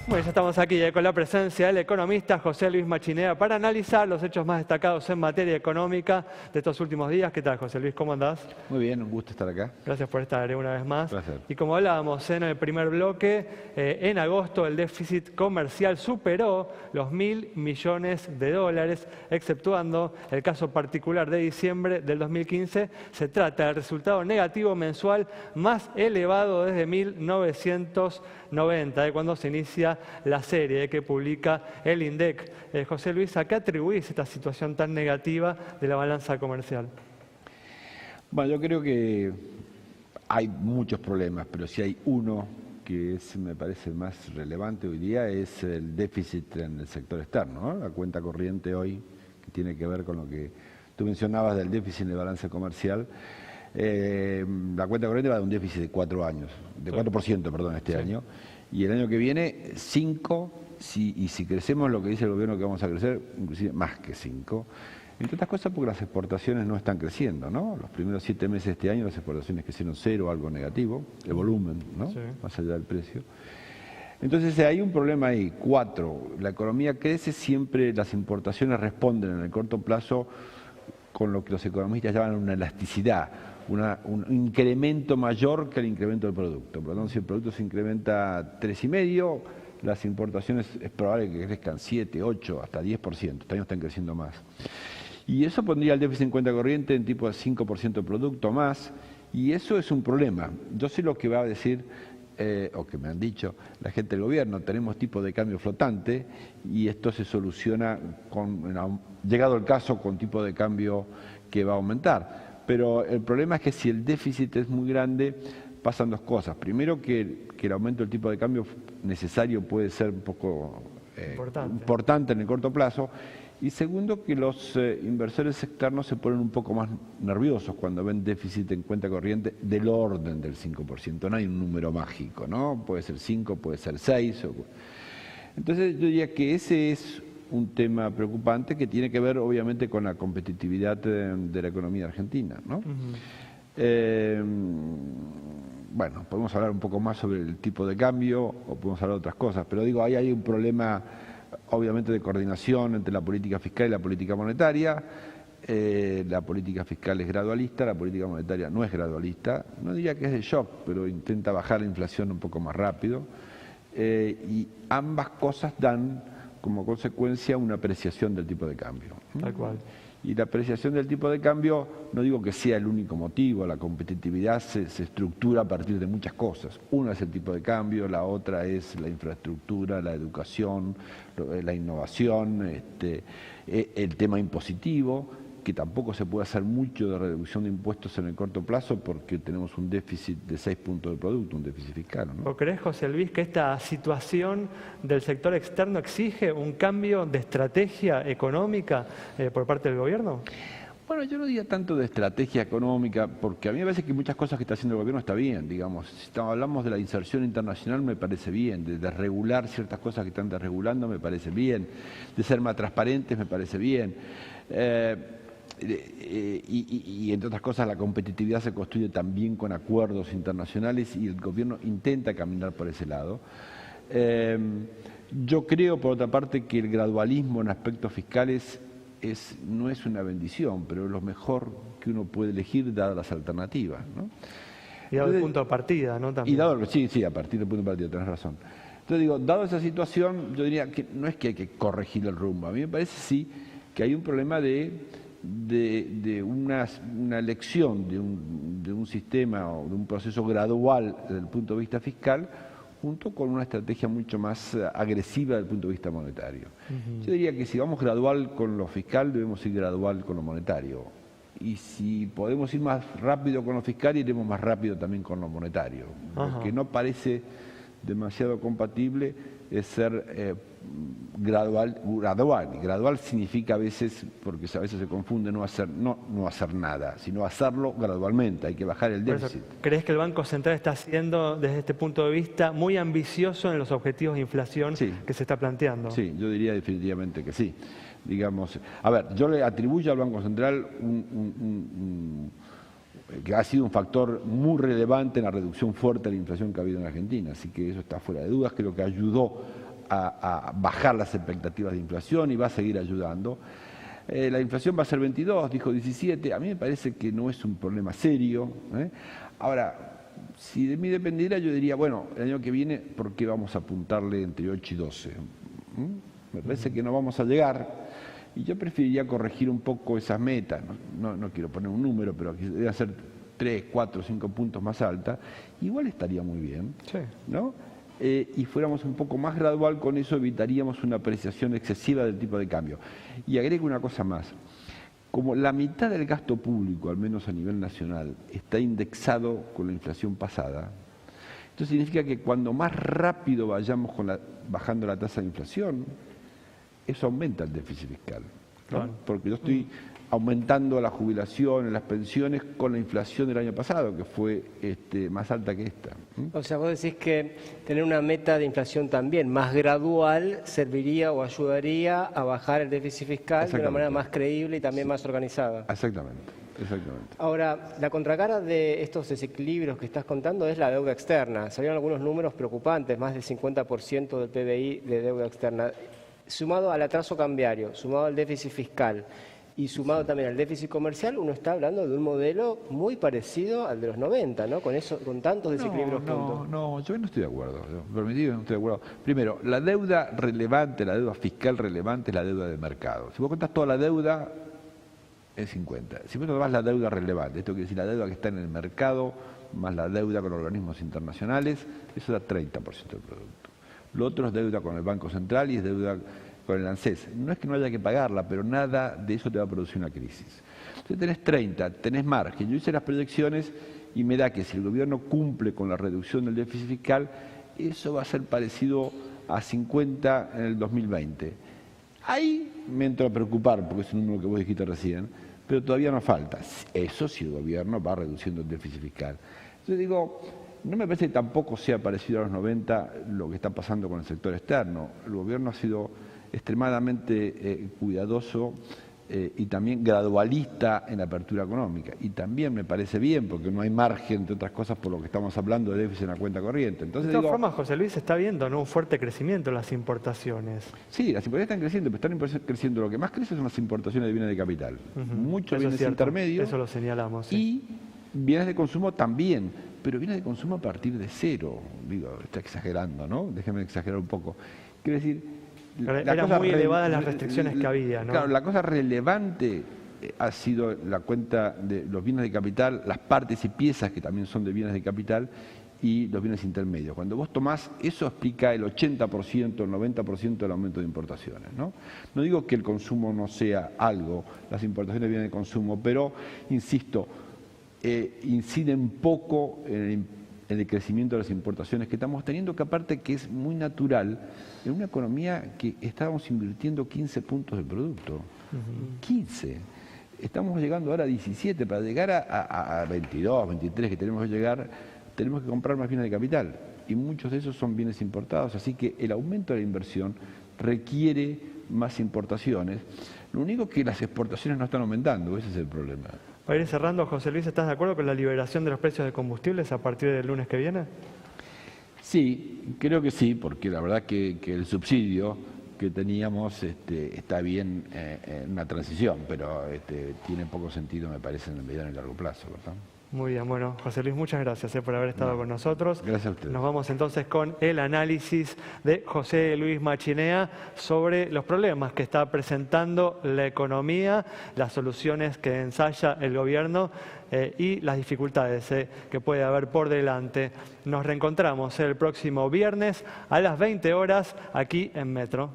Bueno, ya estamos aquí con la presencia del economista José Luis Machinea para analizar los hechos más destacados en materia económica de estos últimos días. ¿Qué tal, José Luis? ¿Cómo andás? Muy bien, un gusto estar acá. Gracias por estar una vez más. Placer. Y como hablábamos en el primer bloque, en agosto el déficit comercial superó los 1.000 millones de dólares, exceptuando el caso particular de diciembre del 2015. Se trata del resultado negativo mensual más elevado desde 1990, de cuando se inicia la serie que publica el INDEC. José Luis, ¿a qué atribuís esta situación tan negativa de la balanza comercial? Bueno, yo creo que hay muchos problemas, pero si hay uno que me parece más relevante hoy día es el déficit en el sector externo, ¿no? La cuenta corriente hoy, que tiene que ver con lo que tú mencionabas del déficit en la balanza comercial. La cuenta corriente va de un déficit de 4 años, de 4%, perdón, este año. Y el año que viene, 5, y si crecemos lo que dice el gobierno que vamos a crecer, inclusive más que 5. Entre otras cosas porque las exportaciones no están creciendo, ¿no? Los primeros 7 meses de este año las exportaciones crecieron 0, algo negativo, el volumen, ¿no? Sí. Más allá del precio. Entonces hay un problema ahí. 4, la economía crece, siempre las importaciones responden en el corto plazo con lo que los economistas llaman una elasticidad, un incremento mayor que el incremento del producto. Por lo tanto, si el producto se incrementa 3,5, las importaciones es probable que crezcan 7, 8, hasta 10%. Este año están creciendo más. Y eso pondría el déficit en cuenta corriente en tipo de 5% de producto más, y eso es un problema. Yo sé lo que va a decir, o que me han dicho la gente del gobierno: tenemos tipo de cambio flotante y esto se soluciona, llegado el caso, con tipo de cambio que va a aumentar. Pero el problema es que si el déficit es muy grande, pasan dos cosas. Primero, que el aumento del tipo de cambio necesario puede ser un poco importante en el corto plazo. Y segundo, que los inversores externos se ponen un poco más nerviosos cuando ven déficit en cuenta corriente del orden del 5%. No hay un número mágico, ¿no? Puede ser 5, puede ser 6. Entonces yo diría que ese es un tema preocupante que tiene que ver obviamente con la competitividad de la economía argentina, ¿no? Bueno, podemos hablar un poco más sobre el tipo de cambio o podemos hablar de otras cosas, pero digo, ahí hay un problema obviamente de coordinación entre la política fiscal y la política monetaria. La política fiscal es gradualista, la política monetaria no es gradualista. No diría que es de shock, pero intenta bajar la inflación un poco más rápido. Y ambas cosas dan como consecuencia una apreciación del tipo de cambio. Tal cual. Y la apreciación del tipo de cambio, no digo que sea el único motivo, la competitividad se estructura a partir de muchas cosas. Una es el tipo de cambio, la otra es la infraestructura, la educación, la innovación, el tema impositivo, que tampoco se puede hacer mucho de reducción de impuestos en el corto plazo porque tenemos un déficit de 6 puntos del producto, un déficit fiscal, ¿no? ¿O crees, José Luis, que esta situación del sector externo exige un cambio de estrategia económica por parte del gobierno? Bueno, yo no diría tanto de estrategia económica, porque a mí me parece que muchas cosas que está haciendo el gobierno está bien, digamos. Si hablamos de la inserción internacional, me parece bien, de desregular ciertas cosas que están desregulando, me parece bien, de ser más transparentes, me parece bien. Y entre otras cosas, la competitividad se construye también con acuerdos internacionales y el gobierno intenta caminar por ese lado. Yo creo, por otra parte, que el gradualismo en aspectos fiscales no es una bendición, pero es lo mejor que uno puede elegir dadas las alternativas, ¿no? Y dado el punto de partida, ¿no? También. Y dado, sí, a partir del punto de partida, tenés razón. Entonces digo, dado esa situación, yo diría que no es que hay que corregir el rumbo. A mí me parece sí que hay un problema de una elección de un sistema o de un proceso gradual desde el punto de vista fiscal, junto con una estrategia mucho más agresiva desde el punto de vista monetario. Yo diría que si vamos gradual con lo fiscal, debemos ir gradual con lo monetario. Y si podemos ir más rápido con lo fiscal, iremos más rápido también con lo monetario. Lo que no parece demasiado compatible es ser gradual. Gradual significa a veces, porque a veces se confunde, no hacer nada, sino hacerlo gradualmente, hay que bajar el déficit. ¿Crees que el Banco Central está siendo, desde este punto de vista, muy ambicioso en los objetivos de inflación que se está planteando? Sí, yo diría definitivamente que sí. Digamos, a ver, yo le atribuyo al Banco Central que ha sido un factor muy relevante en la reducción fuerte de la inflación que ha habido en Argentina. Así que eso está fuera de dudas, creo que ayudó a bajar las expectativas de inflación y va a seguir ayudando. La inflación va a ser 22, dijo 17, a mí me parece que no es un problema serio. Ahora, si de mí dependiera, yo diría, bueno, el año que viene, ¿por qué vamos a apuntarle entre 8 y 12? Me parece que no vamos a llegar. Y yo preferiría corregir un poco esas metas, no quiero poner un número, pero debe hacer 3, 4, 5 puntos más alta, igual estaría muy bien, sí, ¿no? Y fuéramos un poco más gradual, con eso evitaríamos una apreciación excesiva del tipo de cambio. Y agrego una cosa más, como la mitad del gasto público, al menos a nivel nacional, está indexado con la inflación pasada, esto significa que cuando más rápido vayamos bajando la tasa de inflación, eso aumenta el déficit fiscal, ¿no? Claro. Porque yo estoy aumentando la jubilación, las pensiones con la inflación del año pasado, que fue más alta que esta. O sea, vos decís que tener una meta de inflación también más gradual serviría o ayudaría a bajar el déficit fiscal de una manera más creíble y también más organizada. Exactamente. Exactamente. Ahora, la contracara de estos desequilibrios que estás contando es la deuda externa. Salieron algunos números preocupantes, más del 50% del PBI de deuda externa. Sumado al atraso cambiario, sumado al déficit fiscal y sumado también al déficit comercial, uno está hablando de un modelo muy parecido al de los 90, ¿no? Con tantos desequilibrios juntos. No, yo no estoy de acuerdo. Permitido, no estoy de acuerdo. Primero, la deuda relevante, la deuda fiscal relevante es la deuda de mercado. Si vos contás toda la deuda, es 50. Si vos tomás la deuda relevante, esto quiere decir la deuda que está en el mercado, más la deuda con organismos internacionales, eso da 30% del producto. Lo otro es deuda con el Banco Central y es deuda con el ANSES. No es que no haya que pagarla, pero nada de eso te va a producir una crisis. Entonces tenés 30, tenés margen. Yo hice las proyecciones y me da que si el gobierno cumple con la reducción del déficit fiscal, eso va a ser parecido a 50 en el 2020. Ahí me entro a preocupar, porque es un número que vos dijiste recién, pero todavía nos falta. Eso si el gobierno va reduciendo el déficit fiscal. Entonces digo, no me parece que tampoco sea parecido a los 90 lo que está pasando con el sector externo. El gobierno ha sido extremadamente cuidadoso y también gradualista en la apertura económica. Y también me parece bien, porque no hay margen, entre otras cosas, por lo que estamos hablando de déficit en la cuenta corriente. Entonces, de todas formas, José Luis, está viendo, ¿no?, un fuerte crecimiento en las importaciones. Sí, las importaciones están creciendo, pero están creciendo. Lo que más crece son las importaciones de bienes de capital. Muchos bienes intermedios. Eso lo señalamos. Sí. Y bienes de consumo también, pero bienes de consumo a partir de cero. Digo, está exagerando, ¿no? Déjeme exagerar un poco. Quiero decir, eran muy elevadas las restricciones que había, ¿no? Claro, la cosa relevante ha sido la cuenta de los bienes de capital, las partes y piezas que también son de bienes de capital y los bienes intermedios. Cuando vos tomás, eso explica el 80%, el 90% del aumento de importaciones, ¿no? No digo que el consumo no sea algo, las importaciones de bienes de consumo, pero, insisto, inciden poco en el crecimiento de las importaciones que estamos teniendo, que aparte que es muy natural en una economía que estábamos invirtiendo 15 puntos del producto. 15. Estamos llegando ahora a 17. Para llegar a 22, 23 que tenemos que llegar, tenemos que comprar más bienes de capital. Y muchos de esos son bienes importados, así que el aumento de la inversión requiere más importaciones. Lo único que las exportaciones no están aumentando, ese es el problema. Para ir cerrando, José Luis, ¿estás de acuerdo con la liberación de los precios de combustibles a partir del lunes que viene? Sí, creo que sí, porque la verdad que el subsidio que teníamos está bien en una transición, pero tiene poco sentido, me parece, en el mediano y largo plazo, ¿verdad? Muy bien, bueno, José Luis, muchas gracias por haber estado con nosotros. Gracias a ustedes. Nos vamos entonces con el análisis de José Luis Machinea sobre los problemas que está presentando la economía, las soluciones que ensaya el gobierno y las dificultades que puede haber por delante. Nos reencontramos el próximo viernes a las 20 horas aquí en Metro.